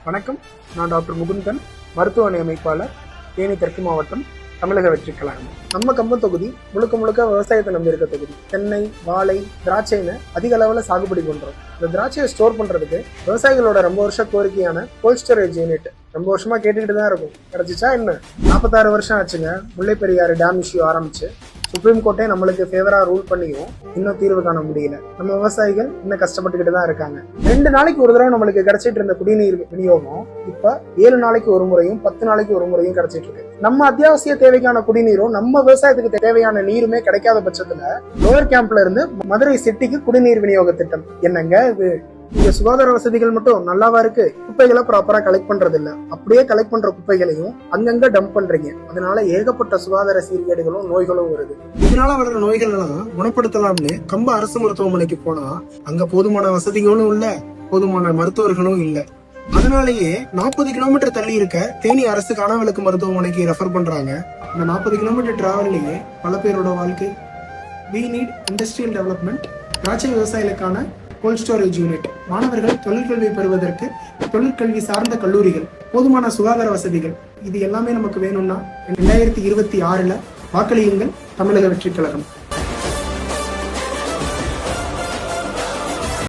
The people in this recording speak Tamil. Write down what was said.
வணக்கம். நான் டாக்டர் முகுந்தன், மருத்துவ அமைப்பாளர், தேனி தெற்கு மாவட்டம், தமிழக வெற்றி கழகம். நம்ம கம்பம் தொகுதி முழுக்க முழுக்க விவசாயத்தை நம்பி இருக்க தொகுதி. தென்னை, வாழை, திராட்சைன்னு அதிக அளவில் சாகுபடி பண்றோம். இந்த திராட்சையை ஸ்டோர் பண்றதுக்கு விவசாயிகளோட ரொம்ப வருஷ கோரிக்கையான கோல்ட் ஸ்டோரேஜ் யூனிட் ரொம்ப வருஷமா கேட்டுக்கிட்டு தான் இருக்கும். கிடைச்சிச்சா என்ன? 46 வருஷம் ஆச்சுங்க முல்லை பெரியாறு டேம் இஷ்யூ ஆரம்பிச்சு. சுப்ரீம் கோர்ட்டே நம்மளுக்கு ஃபேவரா ரூல் பண்ணியும் இன்னும் தீர்வு காண முடியல. நம்ம விவசாயிகள் இன்னும் கஷ்டப்பட்டுக்கிட்டு தான் இருக்காங்க. 2 நாளைக்கு ஒரு தடவை நம்மளுக்கு கிடைச்சிட்டு இருந்த குடிநீர் விநியோகம் இப்ப 7 நாளைக்கு ஒரு முறையும் 10 நாளைக்கு ஒரு முறையும் கிடைச்சிட்டு இருக்கு. நம்ம அத்தியாவசிய தேவைக்கான குடிநீரும் நம்ம விவசாயத்துக்கு தேவையான நீருமே கிடைக்காத பட்சத்துல லோயர் கேம்ப்ல இருந்து மதுரை சிட்டிக்கு குடிநீர் விநியோக திட்டம் என்னங்க இது? இங்க சுகாதார வசதிகள் மட்டும் நல்லாவா இருக்கு? குப்பைகளை ப்ராப்பரா கலெக்ட் பண்றது இல்ல. அப்படியே கலெக்ட் பண்ற குப்பைகளையும் அங்கங்க டம்ப் பண்றீங்க. அதனால ஏகப்பட்ட சுகாதார சீர்கேடுகளும் நோய்களும் வருது. இதனால வர்ற நோய்கள் எல்லாம் குணப்படுத்தலாம்னு கம்ப அரசு மருத்துவமனைக்கு போனா அங்க போதுமான வசதிகளும் இல்ல, போதுமான மருத்துவர்களும் இல்ல. அதனாலேயே 40 கிலோமீட்டர் தள்ளி இருக்க தேனி அரசு காணாவிளக்கு மருத்துவமனைக்கு ரெஃபர் பண்றாங்க. இந்த 40 கிலோமீட்டர் டிராவல்லையே பல பேரோட வாழ்க்கை. வி நீட் இண்டஸ்ட்ரியல் டெவலப்மெண்ட், திராட்சை விவசாயிகளுக்கான கோல்ட் ஸ்டோரேஜ் யூனிட், மாணவர்கள் தொழிற்கல்வி பெறுவதற்கு தொழிற்கல்வி சார்ந்த கல்லூரிகள், போதுமான சுகாதார வசதிகள், இது எல்லாமே நமக்கு வேணும்னா 2026 வாக்களியுங்கள் தமிழக வெற்றி கழகம்.